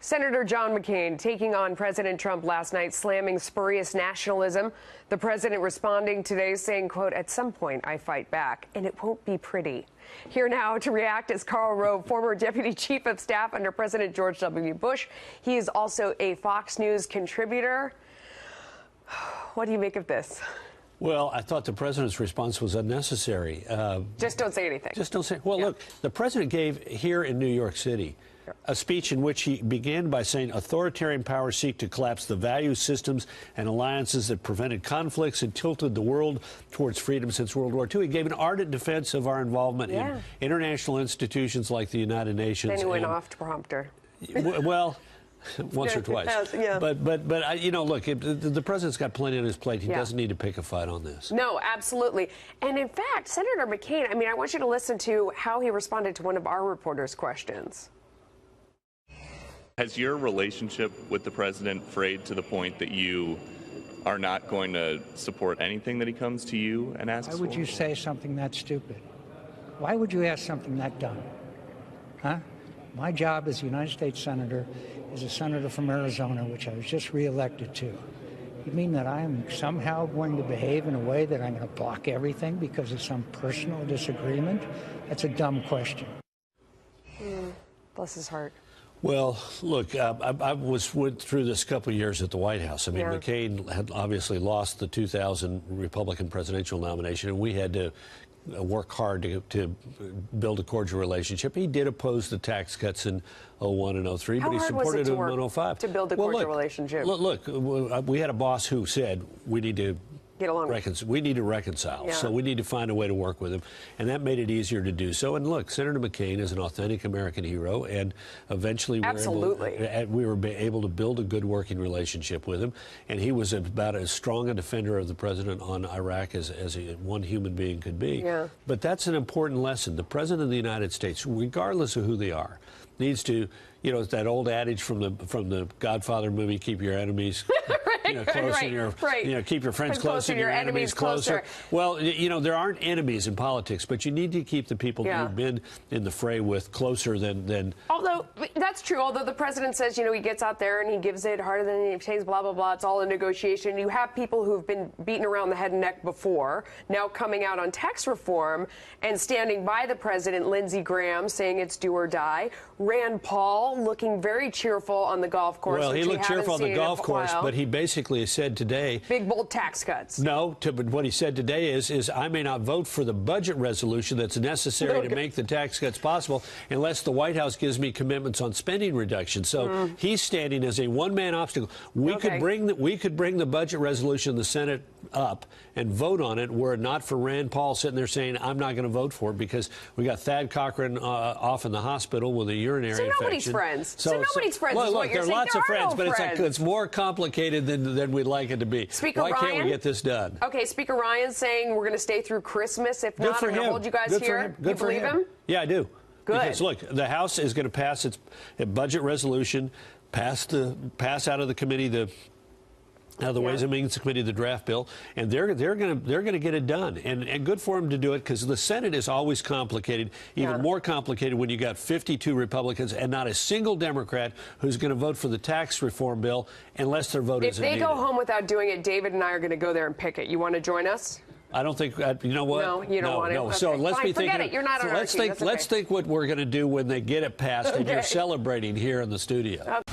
Senator John McCain taking on President Trump last night, slamming spurious nationalism. The president responding today saying, quote, "At some point I fight back, and it won't be pretty." Here now to react is Karl Rove, former Deputy Chief of Staff under President George W. Bush. He is also a Fox News contributor. What do you make of this? Well, I thought the president's response was unnecessary. Just don't say anything. Just don't say. Well, look, the president gave here in New York City a speech in which he began by saying authoritarian powers seek to collapse the value systems and alliances that prevented conflicts and tilted the world towards freedom since World War II. He gave an ardent defense of our involvement in international institutions like the United Nations. Then he went off to prompter. Well, once or twice. Yeah. But you know, look, the president's got plenty on his plate. He doesn't need to pick a fight on this. No, absolutely. And in fact, Senator McCain, I mean, I want you to listen to how he responded to one of our reporters' questions. Has your relationship with the president frayed to the point that you are not going to support anything that he comes to you and asks for? Why would you say something that stupid? Why would you ask something that dumb? Huh? My job as a United States Senator is a senator from Arizona, which I was just reelected to. You mean that I am somehow going to behave in a way that I'm going to block everything because of some personal disagreement? That's a dumb question. Bless his heart. Well, look, I went through this a couple of years at the White House. I mean, McCain had obviously lost the 2000 Republican presidential nomination, and we had to work hard to build a cordial relationship. He did oppose the tax cuts in 01 and 03, but he supported them in 05. To build a cordial relationship? Look, we had a boss who said we need to get along. We need to reconcile, so we need to find a way to work with him, and that made it easier to do so. And look, Senator McCain is an authentic American hero, and eventually we were able to build a good working relationship with him, and he was about as strong a defender of the president on Iraq as one human being could be. But that's an important lesson. The president of the United States, regardless of who they are, needs to, you know, it's that old adage from the Godfather movie, keep your enemies close and keep your friends close and your enemies closer. Well, you know, there aren't enemies in politics, but you need to keep the people you've been in the fray with closer than. Although that's true. Although the president says, you know, he gets out there and he gives it harder than he takes, blah, blah, blah. It's all a negotiation. You have people who've been beaten around the head and neck before, now coming out on tax reform and standing by the president. Lindsey Graham saying it's do or die. Rand Paul looking very cheerful on the golf course. Well, he looked cheerful on the golf course, but he basically said today, big, bold tax cuts. No, but what he said today is I may not vote for the budget resolution that's necessary to make the tax cuts possible unless the White House gives me commitments on spending reduction. So he's standing as a one-man obstacle. We could bring the budget resolution in the Senate up and vote on it were it not for Rand Paul sitting there saying I'm not going to vote for it because we got Thad Cochran off in the hospital with a urinary infection. Nobody's friends. So nobody's friends. Look, there are lots of friends, but it's more complicated than we'd like it to be. Speaker Why Ryan, can't we get this done? Okay, Speaker Ryan saying we're going to stay through Christmas. If not, I'm going to hold you guys here. Good for him. You believe him? Yeah, I do. Good. Because look, the House is going to pass its budget resolution, pass out of the committee the Ways and Means Committee, the draft bill, and they're going to get it done, and good for them to do it because the Senate is always complicated, even more complicated when you got 52 Republicans and not a single Democrat who's going to vote for the tax reform bill unless their vote isn't needed. If they go home without doing it, David and I are going to go there and pick it. You want to join us? I don't think. You know what? No, you don't want to. No. So let's be thinking. Forget it. You're not on our team. Let's think what we're going to do when they get it passed and you're celebrating here in the studio.